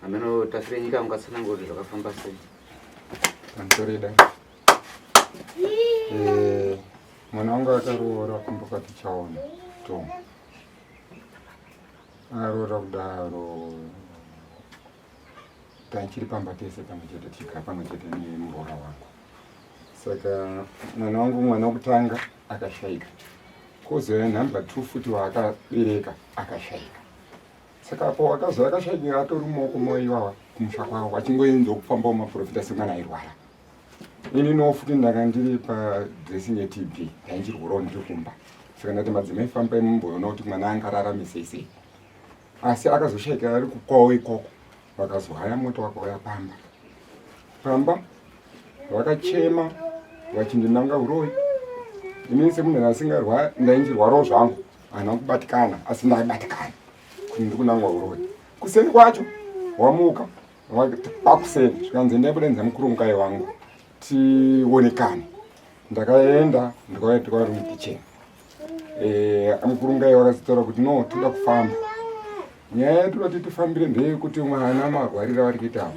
Ameno tasire nyika ungatsanangura zvakafamba sei. Antorida. Mwana wangu akaroora kumbuka tichaona. Tom. Aroora kudaro. Tachiri pamba tese pamwe chete chika pamwe chete nemuroora wangu. Saka mwana wokutanga akashaika. Kozouya nhamba 2 futi waakabereka akashaika. Saka apo akazoya akashaikira atori mumaoko moiwawa kumusha kwawo wachingoenza kufamba mumaprofita semwana airwara. Ini nofuti ndanga ndiri padressing yeTB ndainchirwarawo ndiri kumba. Saka ndati madzimai fambai mumboona kuti mwana angararame sei. Asi akazoshaikira ari kukwawo ikoko. Vakazohaya moto vakauya pamba vakachema vachindinanga uroi. Inini semunhu asingarwari ndainchirwarawo zvangu hana kubatikana asi ndaibatikana kuti ndiri kunangwa uroi. Kuseni kwacho wamuka pakuseni zvikanzi ndaibudenza mukuru mukai wangu tionekane. Ndakaenda ndikauya tikari mukicheni. Mukuru mukai vakazitaura kuti no toda kufamba. Nyaya yatoti tifambire ndeyekuti mwana marwarira vari kuita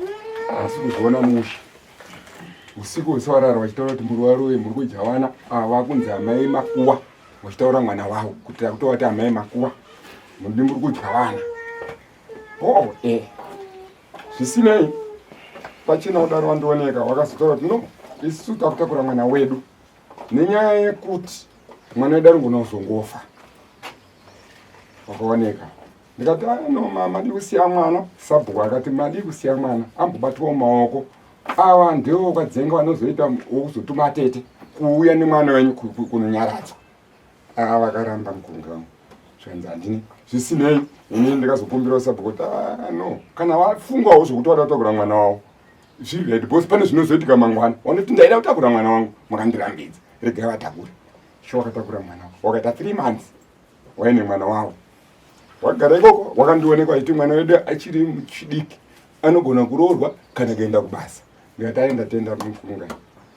asi kuzoona musha usiku usawarara vachitaura kuti muri waroye muri kudya vana ava kunzi amai makuwa vachitaura mwana wavo kuitira kutova kuti amai makuwa muri kudya vana. Zvisinei pachina kudaro vandioneka vakazotaura kuti no isusu takutakura mwana wedu nenyaya yekuti mwana wedu ari ngunozongofa. Vakaoneka ndikati no mama madi kusiya mwana. Sabhuku akati madi kusiya mwana ambobatwawo maoko ava ndiwo kadzenga vanozoita wokuzotuma atete kuuya nemwana wenyu kunonyaradza. Vakaramba mukunga wangu zvanzi handini zvisinei. Ini ndikazokumbirawo sabhuku kuti no kana vafungawo zvokuti vada kutakura mwana wavo zviri right because pane zvinozoitika mangwana vanoti ndaida kutakura mwana wangu makandirambidza regai vatakure. Sho wakatakura mwana wavo wakaita 3 months waine mwana wavo. Wakagara ikoko wakandionekwa kuti mwana wedu achiri muchidiki anogona kuroorwa kana kuenda kubasa. Ndikati aenda tenda mukunga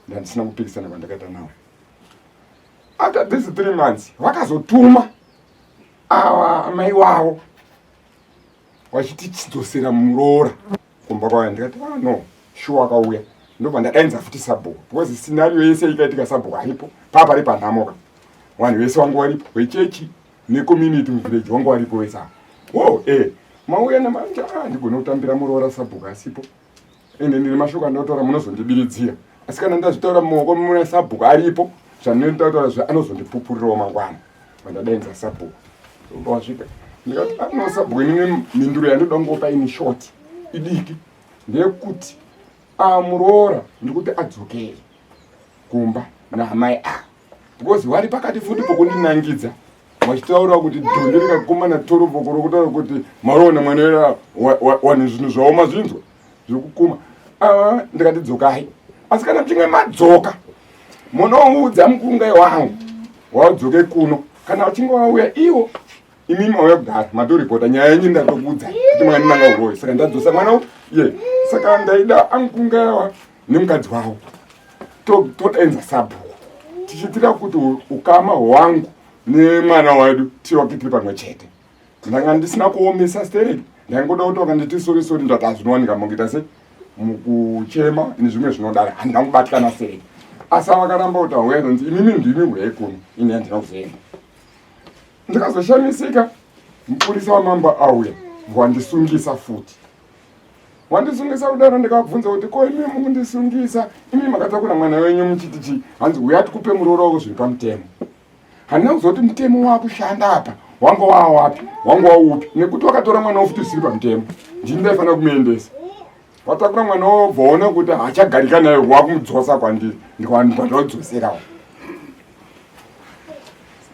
ndandisina kupikisana kwandakaita nawo. After this 3 months vakazotuma ava amai wavo vachiti chidzosera muroora kumba kwavo. Ndikati no shuwa akauya ndobva ndadainza futi sabhuku because scenario yese ikaitika sabhuku aripo papari panhamoka vanhu vese vangu varipo vechechi necommunity muvillage wangu varipo wese. Mauya namanja ndigona kutambira muroora sabhuku asipo ende ndine mashoko andotaura munozondibiridzira asi kana ndazvitaura mumaoko muna sabhuku aripo zvandinotaura anozondipupurirawo mangwana vandadainza sabhuku. Wasvika ndikati no sabhuku inine mhinduro yandoda kungopa ini short idiki ndeyekuti muroora ndikuti adzokere kumba naamai because wari pakati futi pokundinangidza vachitaura kuti dhonde rikakumana torobhoko rokutaura kuti marona mwana wanhu zvinhu zvaoma zvinzwa zvekukuma. Ndikati dzokai asi kana mchinge madzoka munoudza mukungai wangu wadzoke kuno kana vachinge vauya iwo imimi mauya kugara matoripota nyaya yenyu ndatokuudza kuti mwaninanga uroi. Saka ndadzosa mwana saka ndaida amukungaiwa nemukadzi wavo todainza sabhuku tichitira kuti ukama hwangu nemwana wedu tiwake tiri pamwe chete. Ndanga ndisina kuomesa stereki ndangoda kuti wakanditi sori ndati hazvinowanika mungita sei mukuchema nezvimwe zvinodaro handina kubatikana stereki. Asi vakaramba kuti awarenzi imimi ndimi huyai kuno ini handina kuzoenda. Ndikazoshamisika mupurisa wamamba auya wandisungisa futi. Wandisungisa kudaro ndikabvunza kuti ko imi mukundisungisa imi makatakura mwana wenyu muchitichi hanzi uya tikupe muroora wako zviri pamutemo. Handina kuzoti mutemo wakushanda apa wanga wawapi wanga waupi nekuti wakatora mwana wofuti usiri pamutemo ndini ndaifanira kumuendesa. Watakura mwana wobvaona kuti hachagarika naye wakumudzosa kwandiri ndikwandodzoserawo.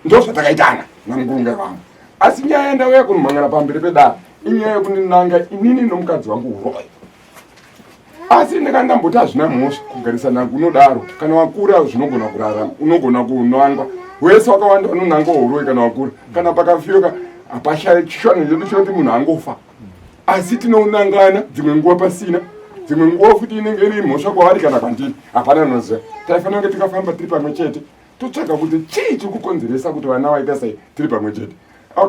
Ndo zvatakaitana namukungai wangu. Asi nyaya yandauya kunumhangana pamberi pedare inyaya yekundinanga inini nomukadzi wangu uroi. Asi ndikandamboti hazvina mhosva kugarisana kunodaro kana wakura zvinogona kurarama unogona kunangwa wese wakawanda unonanga uroi kana wakura kana pakafyoka hapashashwana chedu choti munhu angofa. Asi tinounangana dzimwe nguva pasina dzimwe nguva futi inenge iri mhosva kwavari kana kwandiri hapana noziva. Taifanira kunge tikafamba tiri pamwe chete totsvaga kuti chii chiri kukonzeresa kuti vana vaita sei tiri pamwe chete.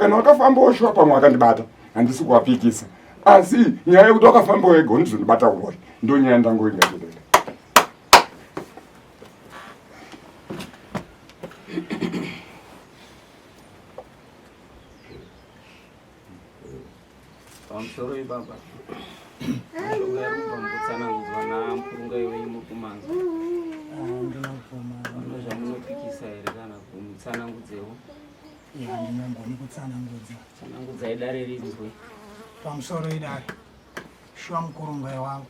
Kana wakafamba woshuwa pamwe wakandibata handisi kuwapikisa asi nyaya yekuti wakafamba wega ndizondibata urori ndonyaya ndangoingatedera. pamusoro ibaba ndogarumba mukutsanangudzwa namurunga iwenyu kumanzwa ano zvamunopikisa here kana kumutsanangudzewo? Ndinogoni kutsanangudza. Tsanangudzai dare rinzwe. Pamusoro idare shuwa mukurungai wangu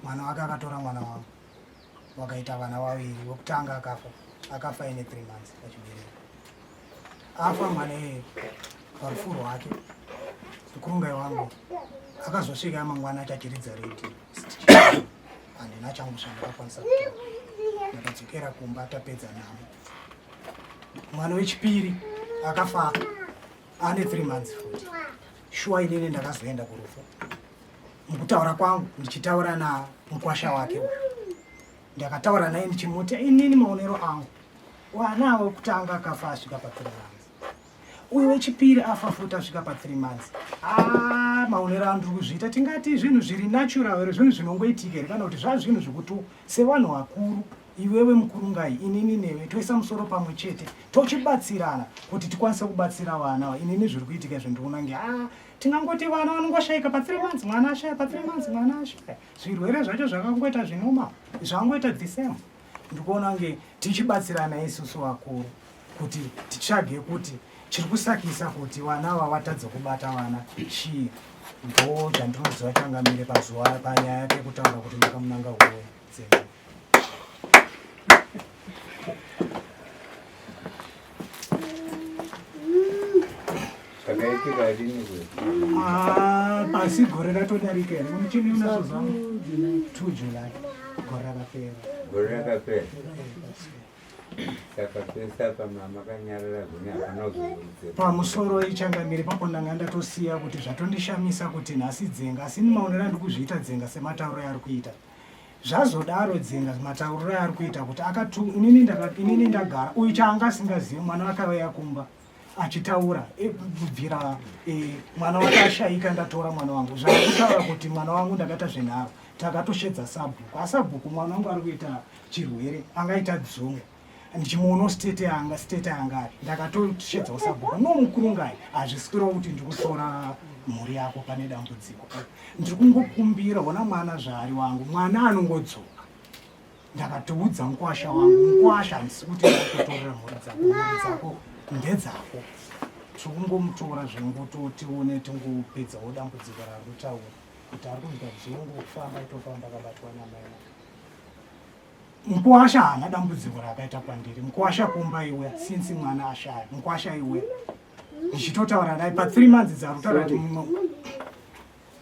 mwana wake akatora mwana wangu wakaita vana vaviri. Wekutanga akafa ine 3 months pachibereko. Afa mwana iye parufu rwake mukurungai wangu akazosvika mangwana achachiridza redhi handina changu zvandakakwanisa kutora. Ndakadzokera kumba tapedza namo. Mwana wechipiri akafa ane 3 months futi. Shuwa inini ndakazoenda kurufu. Mukutaura kwangu ndichitaura na mukwasha wake uyu. Ndakataura naye ndichimuti inini maonero angu wana wekutanga akafa asvika pa 3 months. Uyu wechipiri afa futi asvika pa 3 months. Maonero angu ndiri kuzviita tingati zvinhu zviri natural here, zvinhu zvinongoitika here kana kuti zvazvinhu zvekuti sevanhu vakuru iwewe mukurungai inini newe toisa musoro pamwe chete tochibatsirana kuti tikwanise kubatsira vana. Inini zviri kuitika zvindinoona nge tingangoti vana vanongoshaika pa 3 months mwana ashaya, pa 3 months mwana ashaya. Zvirwere zvacho zvakangoita zvinoma zvangoita the same. Ndikuona nge tichibatsirana isusu vakuru kuti titsvage kuti chiri kusakisa kuti vana vatadze kubata vana chii. Ndo zvandinoziva changamire pazuva panyaya yake kutaura kuti ndakamunanga uwe dzenga. Zvakaitika rini kuti? Pasi gore ratodarika here. Muchini unazozama 2 July gore rakapera. Gore rakapera. Saka pesa pamakanyarara zvine hapana kuzviudze. Pamusoro ichangamire papo ndanga ndatosiya kuti zvatondishamisa kuti nhasi dzenga asi maonero andikuzviita dzenga sematauro ari kuita. Zvazodaro dzenga matauro ari kuita kuti inini ndagara uyu chaanga asingazivi mwana wakauya kumba achitaura kubvira mwana wake ashaika ndatora mwana wangu. Zvakutaura kuti mwana wangu ndakaita zvinharo takatoshedza sabhuku. Asabhuku mwana wangu ari kuita chirwere angaita dzungu. Ndichimuono state yanga ari ndakatoshedzawo sabhuku. Mukurungai hazvisikira kuti ndikutora mhuri yako pane dambudziko. Ndiri kungokumbira ona mwana zvaari wangu mwana anongodzoka. Ndakatoudza mukwasha wangu mukwasha handisi kuti ndakutorera mhuri dzako ndedzako. Tikungomutora zvengototi one tingopedzawo dambudziko rari kutaura kuti ari kuita dzungu kufamba itofamba akabatwa namai. Mukwasha haana dambudziko rakaita kwandiri. Mukwasha kumba iwe since mwana ashaya. Mukwasha iwe ndichitotaura naye pa 3 months dzarutaura kuti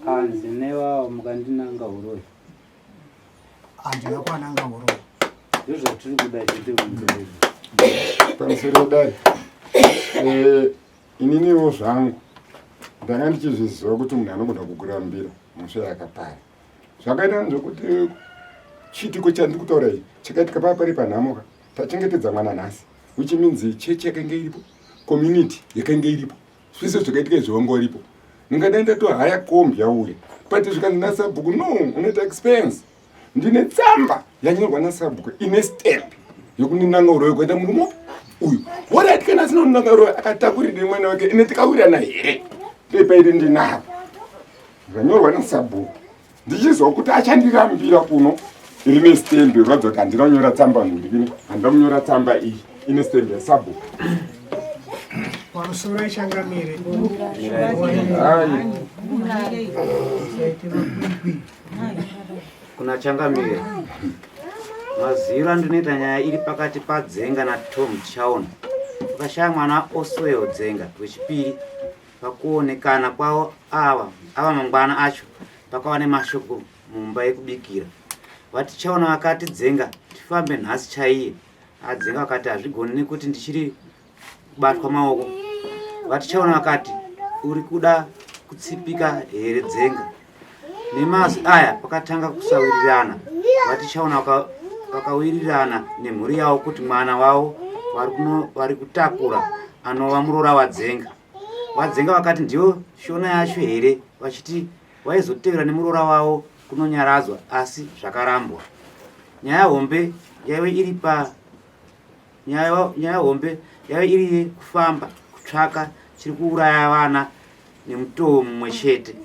Hanzi newawo mukandinanga uroi. Handina kwananga uroi. Ndozvatiri kuda chete mundu. Pamusoro dai ininiwo zvangu ndanga ndichizviziva kuti munhu anogona kugura mbira musha yakapara. Zvakaita nzvokuti chitiko chandiri kutaura ichi chakaitika papari panhamoka tachengetedza mwana nhasi, which means chechi yakanga iripo, community yakanga iripo, zvese zvakaitika izvongo iripo. Ndingadenda to haya kombi yauya pati zvikanzi nasabhuku no unoita expense. Ndine tsamba yanyorwa nasabhuku ine stamp yokuninanga uroi kuita murumo uyu warati kana sinonanga uroi akatakurire mwana wake ine tikawirana here pepa iri ndinavo zvanyorwa nasabhuku. Ndichizwa kuti achandirambira kuno ine stamp yokuratidza kuti handinonyora tsamba nhundikini handamunyora tsamba iyi ine stamp yasabhuku. pamusoro ichangamire Kuna Changamire. Maziro andinoita nyaya iri pakati padzenga naTom Chaona. Ukashaya mwana Oswell Dzenga wechipiri pakuonekana kwawo ava mangwana acho pakawa nemashoko mumba yekubikira. Vati Chaona vakati Dzenga tifambe nhasi chaiye. Dzenga vakati hazvigoni nekuti ndichiri kubatwa maoko. Vati Chaona vakati uri kuda kutsipika here Dzenga. Nemazi aya pakatanga kusawirirana. Vati Chaona vakawirirana nemhuri yavo kuti mwana wavo vari kutakura anova murora waDzenga. Wadzenga vakati ndiyo shona yacho here vachiti vaizotevera nemuroora wavo kunonyaradzwa, asi zvakarambwa. Nyaya hombe yaive iri nyaya hombe yaive iri kufamba kutsvaka chiri kuuraya vana nemutoo mumwe chete.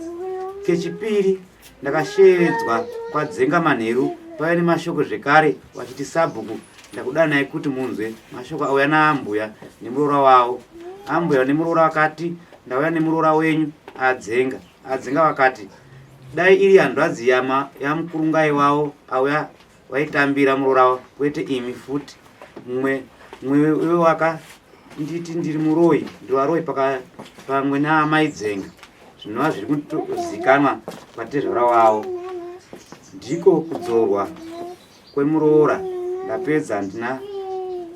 Kechipiri ndakashevedzwa kwadzenga manheru paive nemashoko zvekare vachiti sabhuku ndakudanai kuti munzwe mashoko auya naambuya nemuroora wavo. Ambuya nemuroora vakati ndauya nemuroora wenyu adzenga. Adzenga vakati dai iri hanzvadzi yamukurungai wavo auya waitambira muroora kwete imi futi. Mumwe wewaka nditi ndiri muroi ndivaroi pamwe naamai dzenga zvinova zviri kuzikanwa patezvara wavo. Ndiko kudzorwa kwemuroora ndapedza ndina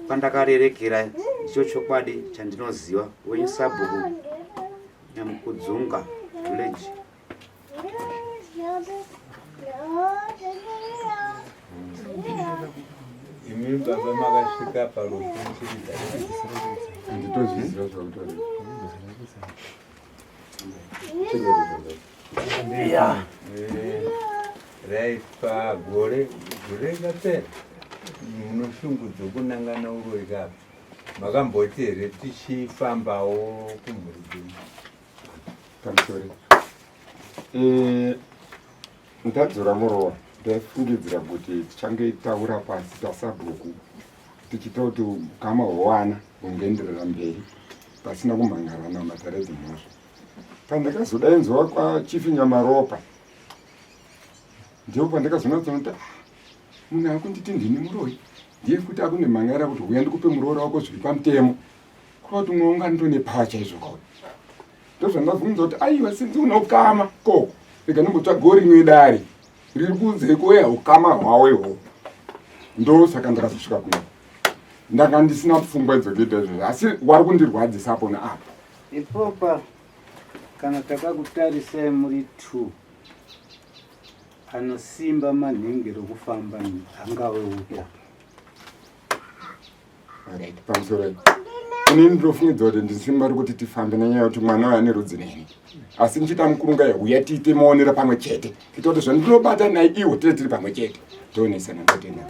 pandakarerekera ndicho chokwadi chandinoziva. Wenyu Sabhuku Nyamukudzunga village. Imi baba makasvika parufungirira nditozviziva zvautaura. raipa gore kapera munoshungudza kunangana uroi kapi makamboti here tichifambawo kumhuri kwenyu Pamusori ndadzora muroora ndaifungidzira kuti tichangoitaura pasi pasabhuku tichita kuti ukama hwewana hungoenderera mberi pasina kumhangarana mataredzi mhosva. Pandakazodainzwa kwachifi Nyamaropa ndipo pandakazonatsanota munhu akunditi ndini muroi ndiye kuti akune mhangara kuti uya ndikupe muroora wako zviri pamutemo kuva kuti mwe ungandonepawa chaizvo kauya. Ndozvandabvunza kuti aiwa sinzi una ukama koko rega nombotsvaga rimwe dare riri kunze kweya ukama hwawo ihwo. Ndosaka ndakazosvika kuno ndanga ndisina pfungwa idzokuita izvozvo, asi wari kundirwadzisa apo naapo. Ipopa kana takakutarisai muri 2 anosimba manhenge rokufamba angave uta. Pamusoro inini ndinofungidza kuti ndisimba rikuti tifambe nenyaya yekuti mwana uyu ane rudzi neni, asi ndichita mukurungai uya tiite maonera pamwe chete kuita kuti zvandinobata naye iwo tiri tiri pamwe chete toonesana ndotenda.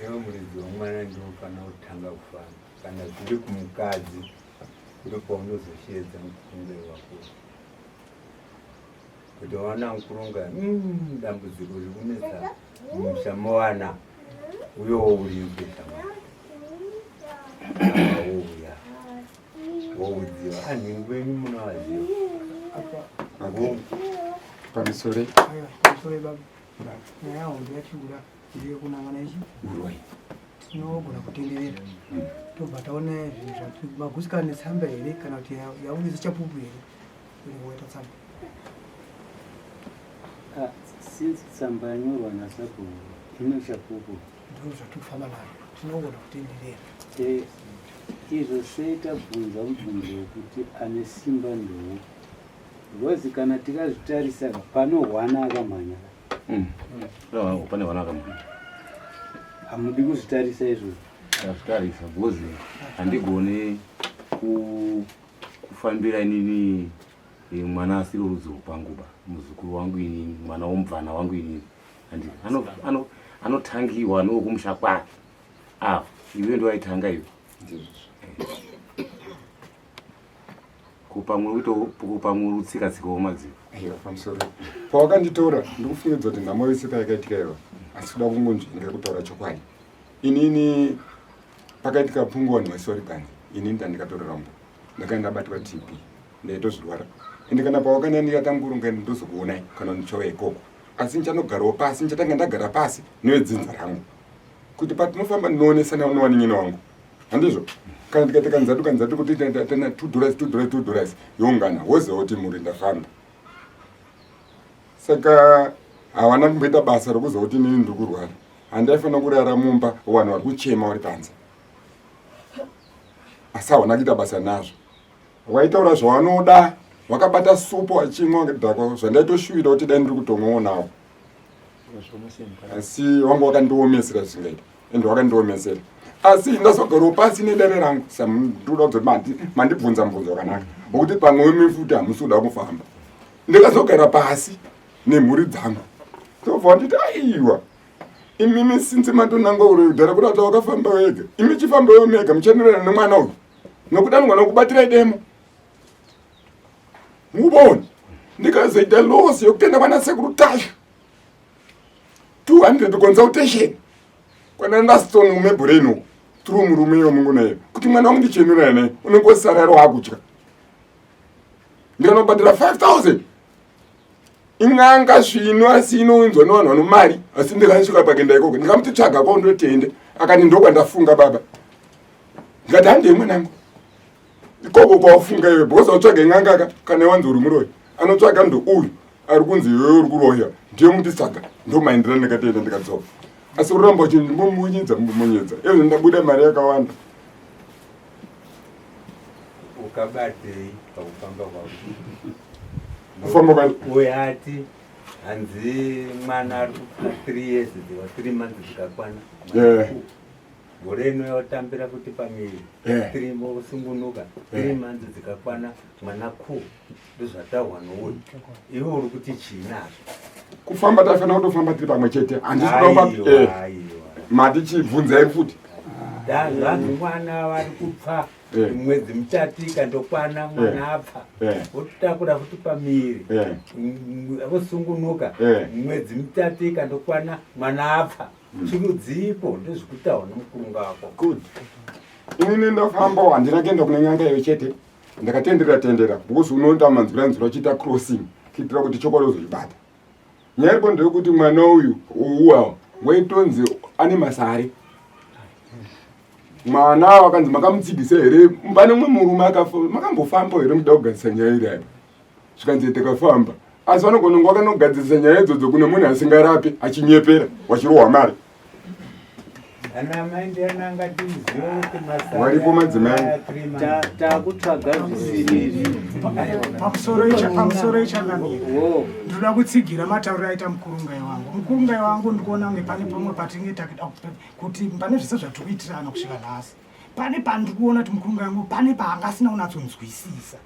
iwo muridzi womwana ndinofana kutanga kufamba kana zviri kumukadzi kuri kwaunozosheedza mukurungai wako kuti waona mukurungai dambudziko rikunetsa mushamowana uyowo urizwe shamwana wouya woudziwa anhingi wenyu munovaziva Pamusoro pamusoro baba nyaya hombe yachiura ndiye kunangana ichi uroi tinogona kutenderera tobva taona zvinhu zvati magusikana netsamba here kana kuti yauyisa chapupu here uringoita tsamba. Since tsamba yanyorwa naSabhuku ino chapupu Ndiro zvatikufamba nayo tinogona kutenderera. izvo sei tabvunza mubvunzo wekuti ane simba ndou rozi kana tikazvitarisa pano hwana akamhanya pane vana akamhanya hamudi kuzvitarisa izvozvo. azvitarisa bhozi handigone kufambira inini mwana asiri rudzi rwopanguba muzukuru wangu inini mwana womubvana wangu inini anotangiwa nowokumusha kwake iwe ndoaitanga iwe kupamwe rutsika-tsika womadziro. Pamusoro pawakanditora ndikufungidza kuti nhamo yose payakaitika iwa asi kuda kungonzvenga kutaura chokwadi. Inini pakaitika pungwa nhwesori kanzi inini ndandikatorera mbo ndakaenda ndabatwa TB ndaitozvirwara ende kana pawakanda ndikatamburunga ndozokuonai kana ndichauya ikoko asi nchanogarawo pasi nchatanga ndagara pasi nevedzinza rangu kuti patinofamba ndinoonesana unowaninyina wangu handizvo kana tikati kanzatu kuti tana $2 youngana woziva kuti muri ndafamba. Saka hawana kumboita basa rokuziva kuti inini ndiri kurwara handaifanira kurara mumba vanhu vari kuchema vari panze asi hawana kuita basa nazvo. Waitaura zvawanoda wakabata supu wachimwa ngedhako zvandaitoshuvira kuti dai ndiri kutomwawo nawo asi wanga wakandiomesera zvingaita ende wakandiomesera asi ndazogara pasi nedare rangu samndoda kuti mandibvunza mubvunzo wakanaka wokuti pamwe mifuti hamusuda kufamba ndikazogara pasi nemhuri dzangu tobva nditi aiwa imimi sinzi matonanga uri kudhara kuda kuti wakafamba wega imi chifambawo mega muchenderana nemwana uyu nokuti anogona kubatira demo muboni ndikazoita losi yokutenda kwana sekuru tashu 200 consultation kwana ndasitoni umebhureni turu murume iyo mungu naye kuti mwana wangu ndichenura naye unongosararo wakutya ndikanobatira 5000 ing'anga zvino asi inounzwa nevanhu vano mari asi ndikasvika pakenda ikoko ndikamutitsvaga kwao ndotende akati ndokwandafunga baba ndikati handei mwanangu ikoko kwawafunga iwe because autsvaga ing'anga kana iwanzi uri muroyi anotsvaga ndo uyu ari kunzi iwewe uri kuroya ndiye mutitsvaga ndomaenderana ndikatenda ndikadzoka asi uramba uchi ndimbomunyedza mbomunyedza izvo ndabuda mari yakawanda ukabatei pakufamba kwako kufamba kwani uyati hanzi mwana ari kufa 3 years dziva 3 months dzikakwana gore ino yotambira kuti pamiri 3 mosungunuka 3 months dzikakwana mwana ku ndozvataurwa nouyu iwe uri kuti chiinazvo kufamba tafanira kutofamba tiri pamwe chete handisikuamba matichibvunzai futi vanhu mwana vari kupfa mwedzi mutatu ikandokwana mwana apfa vototakura futi pamiri vosungunuka mwedzi mitatu ikandokwana mwana apfa chirudzipo ndozvikutaura nomukurunga wako good inini ndafamba handina kuenda kune nyanga iyo chete ndakatendera because unoita manzura achiita crossing kuitira kuti chokwadi uzochibata nyaya iripo ndeyekuti mwana uyu uwa waitonzi ane masari mwana wakanzi makamutsibisa here pane mumwe murume makambofamba here muda kugadzisa nyaya iri ayo zvikanzi tikafamba asi vanogona kunge wakanogadzirisa nyaya idzodzo kune munhu asingarapi achinyepera wachirohwa mari varipo madzimai takutsvaga zvisiriri pamusoro ichangamira ndoda kutsigira matauriro aita mukurungai wangu ndikuona nge pane pamwe patinge takida kuti pane zvese zvatikuitirana kusvika nhasi pane pandikuona kuti mukurungai wangu pane paangasina unatsonzwisisa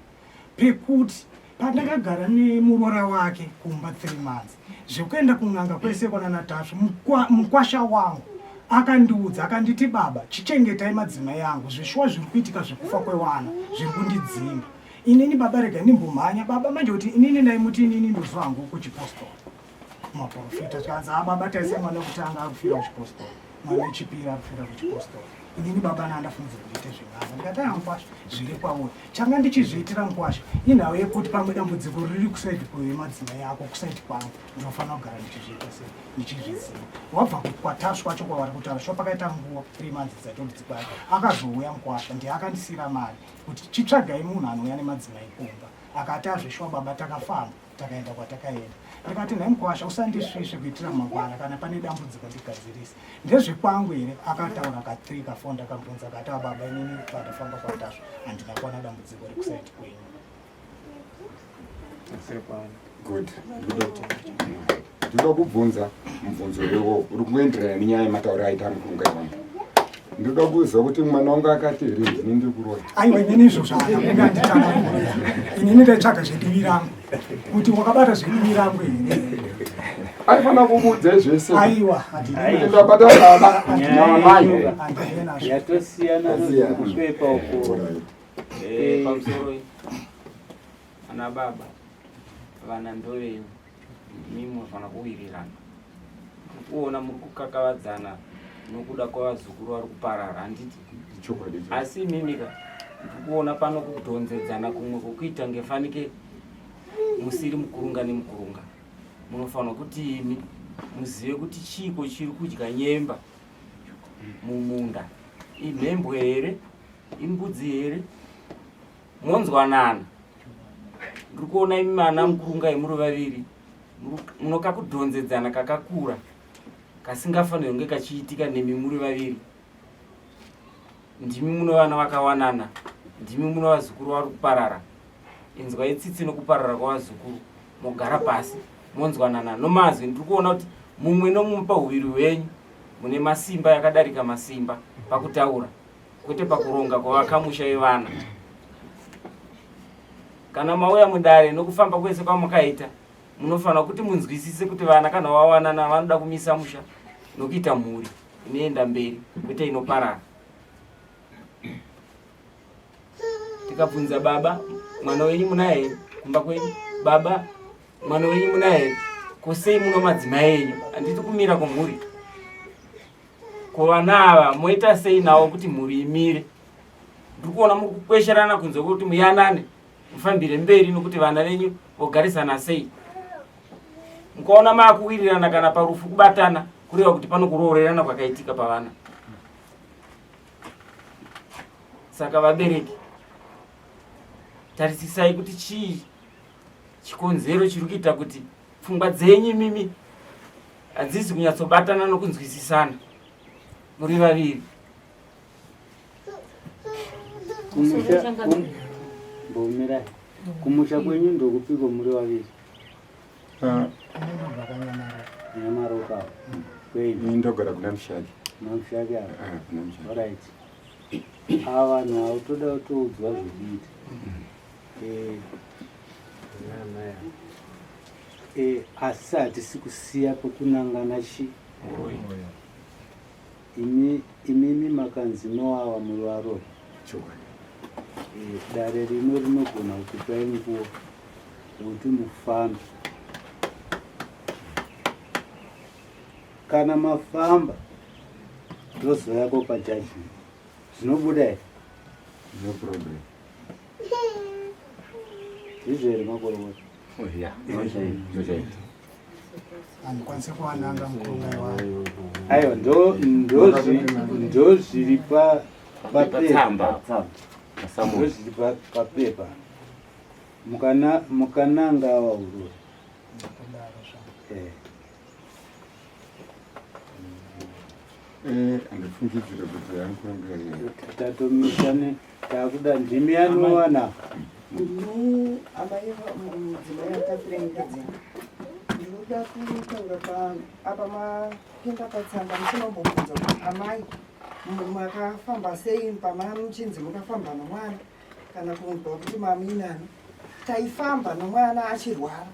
pekuti pandakagara nemurora wake kumba 3 months zvekuenda kun'anga kwese kwana Natasha mukwasha wangu akandiudza akanditi baba chichengetai madzimai yangu zvishuwa zviri kuitika zvekufa kwewana zviri kundidzimba inini baba rega ndimbomhanya baba manje kuti inini naimuti inini ndozvangu kuchipostori maprofita tikanzi baba taise mwana kutanga akufira kuchipostori mwana wechipiri akufira kuchipostori inini baba nandafunzira kuite zving'anga ndikati mukwasha zviri kwauri changa ndichizviitira mukwasha inhau yekuti pamwe dambudziko riri kusaiti kwemadzimai yako kusaiti kwangu ndinofanira kugara ndichizviita sei ndichizviziva wabva kwatashu kwacho kwavari kutaura sho pakaita nguva 3 months dzatodidzikwai akazouya mukwasha ndiye akandisira mari kuti chitsvagai munhu anouya nemadzimai kumba akati azvishuwa baba takafamba takaenda kwatakaenda ndikati nhai mukwasha usandisvisve kuitira mangwana kana pane dambudziko ndigadzirisa ndezvekwangu here akataura ka3 ka4 ndakabvunza akati baba inini pandafamba kwatashu handina kuona dambudziko rekusaiti kwenyu good ndoda kubvunza mubvunzo iwo uri kungoenderana nenyaya yematauriro aita mukurungai wangu ndoda kuziva kuti mwana wangu akati here ndini ndiri kuroya aiwa inini izvo zvaanganditama inini ndaitsvaga zvedivi rangu kuti wakabata zvedivi rangu here aifanira kubudzai zvese aiwa ndabata baba namai yatosiyana nozvekupepa uko pamusoro ana baba vana ndovenyu mimi munofanira kuwirirana kuona muri kukakavadzana nokuda kwavazukuru vari kuparara handiti asi mimika ndikuona pano kudhonzedzana kumwe kwokuita ngefanike musiri mukurunga nemukurunga munofanira kuti imi muzive kuti chiko chiri kudya nyemba mumunda imhembwe here imbudzi here monzwanana ndiri kuona imi mana mukurungai muri vaviri munokakudhonzedzana kakakura kasingafanirwi kunge kachiitika nemi muri vaviri ndimi muno vana vakawanana ndimi muno vazukuru vari kuparara inzwai tsitsi nokuparara kwavazukuru mogara pasi monzwanana nomazwi ndiri kuona kuti mumwe nomumupa uviri hwenyu mune masimba yakadarika masimba pakutaura kwete pakuronga kwavakamusha vevana. Kana mauya mudare nokufamba kwese kwamukaita munofanira kuti munzwisise kuti vana kana vawanana vanoda kumisa musha nokuita mhuri inoenda mberi kwete inoparara. Tikabvunza baba, mwana wenyu munaye kumba kwenyu? Baba, mwana wenyu munaye? Kusei muno madzimai enyu? Handiti kumira kumhuri. Kuvana ava moita sei nawo kuti mhuri imire? Ndiri kuona muri kukwesherana kunze kuti muyanane mufambire mberi nokuti vana venyu vogarisana sei. Mukaona maakuwirirana kana parufu kubatana kureva kuti pano kuroorerana kwakaitika pavana. Saka vabereki, tarisisai kuti chii chikonzero chiri kuita kuti pfungwa dzenyu mimi hadzisi kunyatsobatana nokunzwisisana muri vaviri. Mbomirai kumusha kwenyu ndokupiko muri vaviri? Nyamaroka kwenyu ndogara kuna Mushaki. Mushaki apa? Alright. Ava vanhu avo toda kutoudzwa zvekuita. Asi hatisi kusiya kwekunangana chi. Imimi makanzi Noava muri varoyi. Dare rino rinogona kukupai nguva yokuti mufambe. Kana mafamba ndozoyako pajajini zvinobuda here? No problem. Izvo here makorokota? Handikwanise kuwananga mukurungai wangu. Aiwa, ndo zviri papepa. Ndo zviri papepa. Mukananga ava urori. Andifungidzire kuti yangu tatomishane takuda ndimi yanowana ndini amaiva mudzimai akakurengedzera ndinoda kutaura apa mapinda patsamba muchinombobvunza kuti amai makafamba sei pamamuchinzi mukafamba nomwana kana kunzwa kuti maminani taifamba nomwana achirwara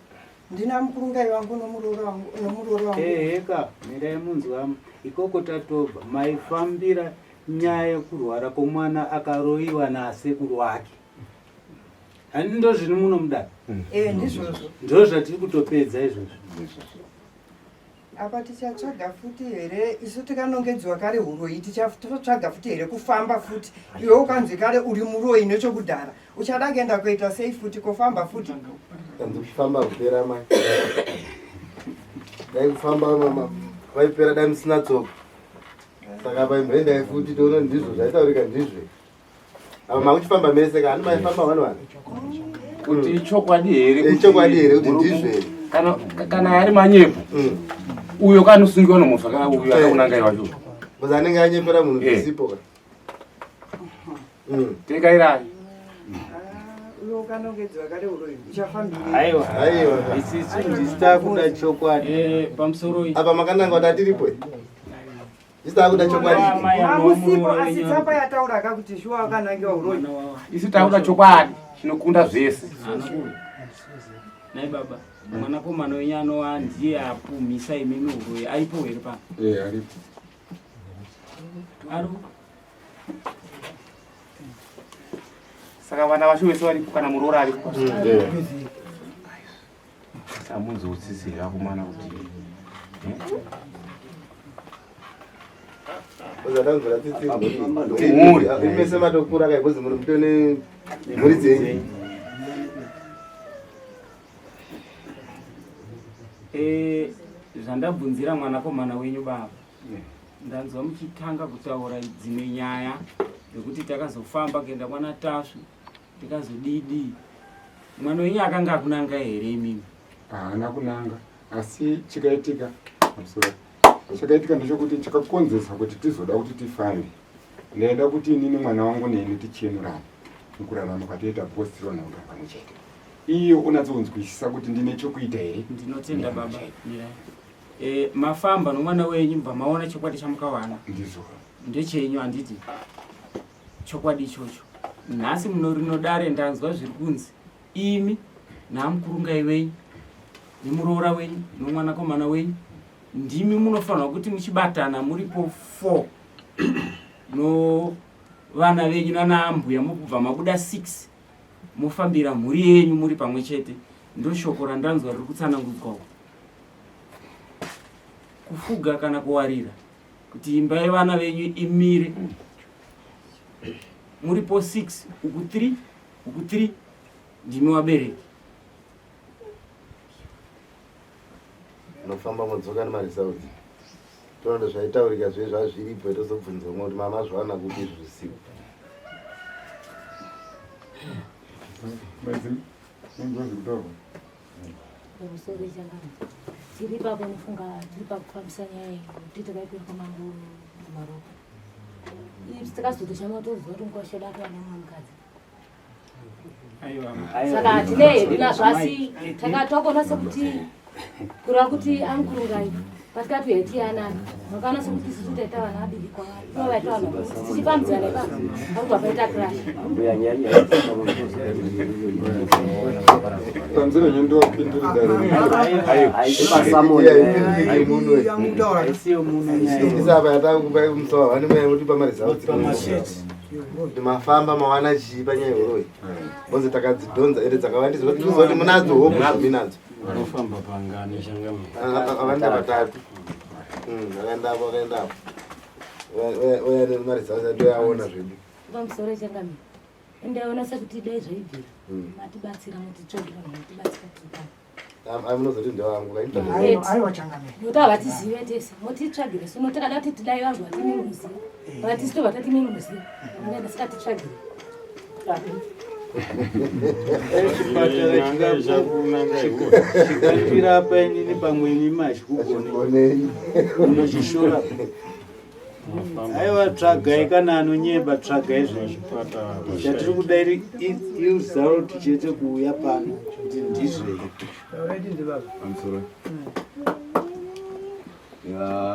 ndina mukurungai wangu nomurori wangu. Heka mirai munzwamu ikoko tatobva maifambira nyaya yekurwara kwomwana akaroiwa nasekuru wake. Handi ndo zvino munomudaro? Ndizvozvo ndo zvatiri kutopedza izvozvo. apa tichatsvaga futi here isu tikanongedzwa kare uroi tichatsvaga futi here kufamba futi iwe ukanzi kare uri muroi nechokudhara uchada kuenda kuita sei futi kufamba futi kufamba kupera mai dai kufamba mama vaipera dai musina tsoka saka paimhendai futi toona ndizvo zvaitaurika ndizve apa makuchifamba mese kana maifamba vanhu kuti ichokwadi here kuti ndizve kana ari manyepo uyo kanosungiwa nomunhu uyo akaunangai wacho bcause anenge anyepera munhu zvisipo tekairai ukanongedzwa kare uroi uchafambira aiwa isisu ndisitakuda chokwadi pamusoro apa makananga kuti atiripo isitakuda chokwadi mamusipo asi tsamba yataura kakuti shuwa akanangiwa uroi isi takuda chokwadi chinokunda zvese nai baba mwanakomana wenyu anova ndiye apumhisa imimi uroi aipo here pano? Aripo. Aripo? Saka vana vacho vese varipo kana muroori aripo? Samunzoutsisira kumana kuti uzatanzura titsimese matokura kaikozi muri mutone mhuri dzenyu zvandabvunzira mwanakomana wenyu baba ndanzwa muchitanga kutaura dzimwe nyaya dzekuti takazofamba kuenda kwana Tasvi tikazodidi. Mwana wenyu akanga akunanga here imimi? Haana kunanga asi chikaitika chakaitika ndechekuti chakakonzesa kuti tizoda kuti tifambe. Ndaida kuti inini mwana wangu neni tichenurana mukurarama kwatoita postirona kuti pamwe chete. Iyo unatsonzwisisa kuti ndine chokuita here. Ndinotenda baba. mafamba nomwana wenyu mbva maona chokwadi chamukawana ndechenyu handiti chokwadi ichocho. Nhasi muno rinodare ndanzwa zviri kunzi imi namukurungai wenyu nemuroora wenyu nomwanakomana wenyu ndimi munofanirwa kuti muchibatana muripo 4 novana venyu nanaambuya mukubva mabuda 6 mufambira mhuri yenyu muri pamwe chete. Ndo shoko randanzwa riri kutsanangudzwa uku. Kufuga kana kuwarira kuti imba yevana venyu imire muripo 6 uku 3 ndimi wabereki. Nofamba mudzoka nemaresaudzi tonoda zvaitaurika zve zvazviripo tozobvunzwa kuti mama zvawana kuti zvisiku tiri ipapo nofunga tiri pakufambisa nyaya kuti takaipirwa mambo maropa tikazotoshamatoziva kuti nguva sheda kuwana mwanakadzi saka hatinei hedu nazvo asi takatwakona sekuti kureva kuti amukurungai patikati hetiyanani makana sekuti isusu taita vana vadiki kwavari ivo vaita vanhu tichifambidzana ipapo pakubva paita crash tanzira nyendo isapa yatakupa musawa vane mayakuti pamaresaudzi mafamba mawana chii panyaya uroi bonzi takadzidhonza ere dzakawandizwa tizoti munadzo hopu zvaminadzo anofamba pangani shangama avanda vatatu akaendapo oya nemaresaudzi atoyaona zvedu pamusoro changami endaona sekuti dai zvaibvira matibatsira mutitsvagira mutibatsira kuti munozoti ndewangu aiwa changamire noti havatizive tese motitsvagire sono takada kuti tidai vanhu vatimi muziva vatisi tobva tatimi muziva nenda saka titsvagire chikatira painini pamweni mashikugonei unochishora aiwa tsvagai kana anonyemba tsvagai zvechipatara chatiri kuda irizaroti chete kuuya pano kuti ndizvei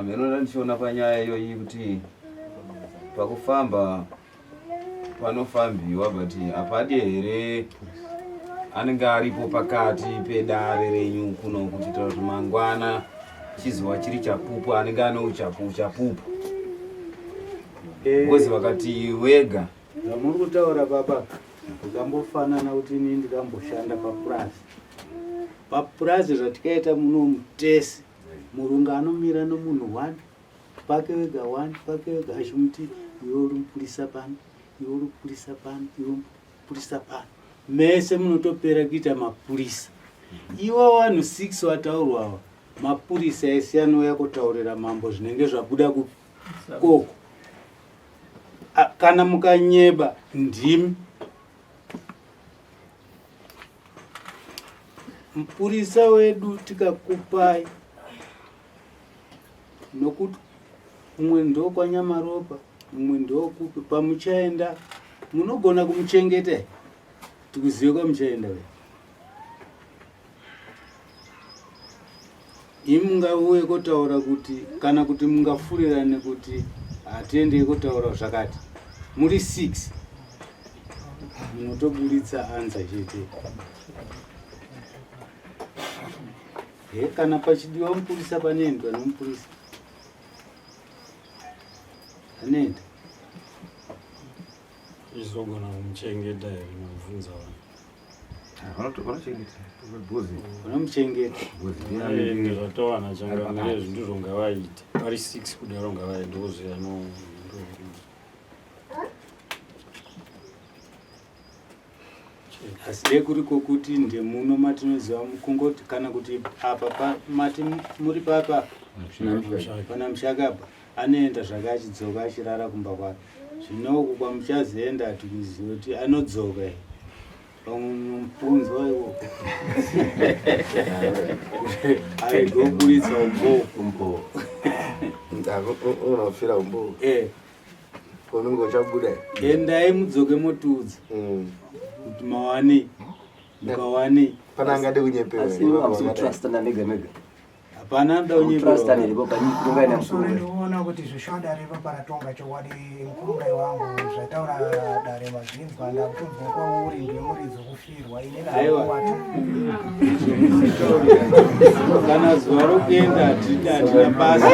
mhenoda ndichiona panyaya iyoyi kuti pakufamba panofambiwa but hapadi here anenge aripo pakati pedare renyu kuno kuchita kuti mangwana chizuva chiri chapupu anenge ane uchapupu ngozi vakati wega zvamuri kutaura baba ukambofanana kuti ini ndikamboshanda papurazi zvatikaita muno mutesi murungu anomira nomunhu 1 pake wega 1 pake wega achimuti iwe uri mupurisa pano iwe uri mupurisa pano iwe mupurisa pano mese munotopera kuita mapurisa iwo vanhu 6 vataurwawa mapurisa ese anouya kutaurira mambo zvinenge zvabuda koko kana mukanyeba ndimi mupurisa wedu tikakupai nokuti mumwe ndo kwanyamaropa mumwe ndo kupi pamuchaenda munogona kumuchengeta tikuzive kwamuchaenda we imi mungauye kotaura kuti kana kuti mungafurirane kuti hatiendei kotaura zvakati muri 6 munotoburitsa anza chete kana pachidiwa mupurisa panoendwa nomupurisa anoenda izogona kumuchengeta here mabvunza vanomuchengeta zvatowana changamire zvindizvo ngavaite vari 6 kudaro ngavaende ozviyano asi dei kuriko kuti ndemuno matinoziva kungoti kana kuti apa mati muri papa pana mushakapa anoenda zvake achidzoka achirara kumba kwake zvinoku kwamuchazoenda hatikuziva kuti anodzoka here pamumpunzo iwo aigoburitsa umbo unofira umbo konunge uchabuda endai mudzoke motudza kuti mawane mukawane pana angade kunyepewa hapana Musoro ndikuona kuti zvishoda revo paratonga chokwadi mukurungai wangu zvataura dare mazvinzwa ndakutonzwa kwauri ndemuridzo kufirwa ine raawata kana zuva rokuenda hatina basa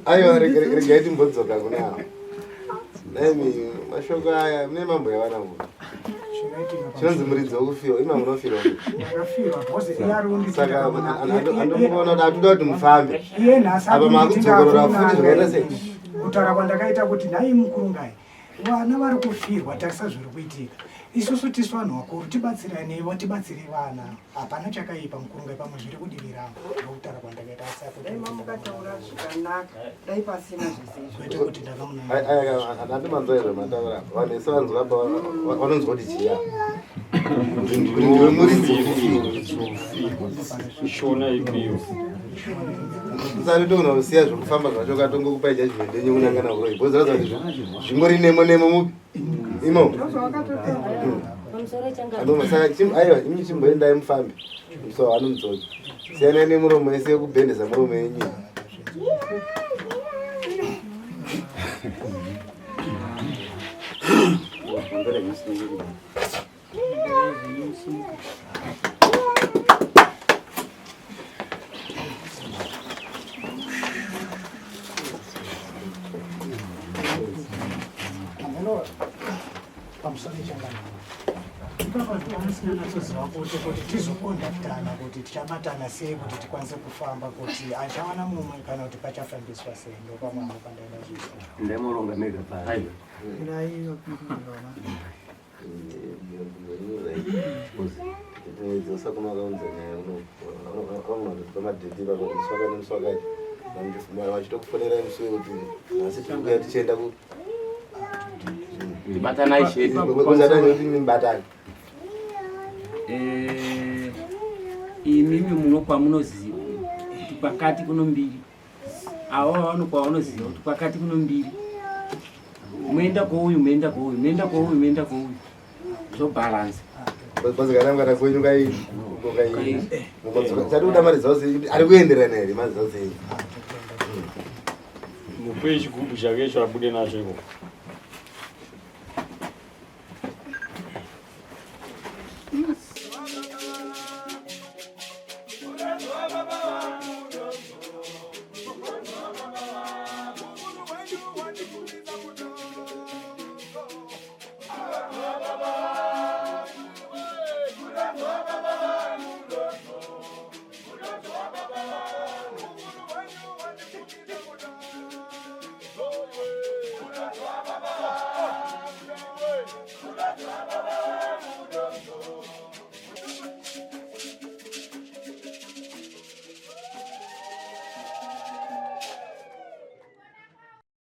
aiwa regai timbodzoka kune avo naimi mashoko aya mune mambo yavanangu chinonzi muridzi wokufirwa ima munofirwa saka andomuona kuti hatuda kuti mufambe apa makudzokorora futi zvakaita sei kutaura kwandakaita kuti nhai mukurungai vana vari kufirwa tarisa zviri kuitika isusu tisu vanhu vakuru tibatsiraneivo tibatsiri vana hapana chakaipa mukurungai pamwe zviri kudiviramo ndokutaura kwandakaita mukataura zvakanaka dai pasina zvizizvo kuti handimanzoizvo mataura vanhu ese vanzwa apa vanonzwa kuti chiya ndiwe muridzi ishona ikwiyo usati togona kusiya zvokufamba zvacho katongokupai judgment yenyu kunangana uroi boziraza kuti zvingori nemo nemo mupi imo aiwa imi chimboendai mufambe muso anomudzodza siyanai nemuromo yese yekubhendesa muromo yenyu kuti tizokondaktana kuti tichabatana sei kuti tikwanise kufamba kuti achawana mumwe kana kuti pachafambiswa sei ndopamwana pandaida zviso ndaimoronga mega pari dzosa kumakaunza nyaya pamadhedhi pamuswaka nemuswakati vachitokufonerai musi wekuti nhasi tikuya tichienda ndibatanai kuzatanyoti mibatani imimi munokwa munoziva kuti pakati kuno mbiri avo vanokwa vanoziva kuti pakati kuno mbiri muenda kwouyu muenda kwouyu muenda kwouyu muenda kwouyu zvobalansa bazikanamukana kwenyu kai chati kuda mari dzao ari kuenderana here mari dzao sei mupe chigubhu chake icho abude nazvo iko Yes.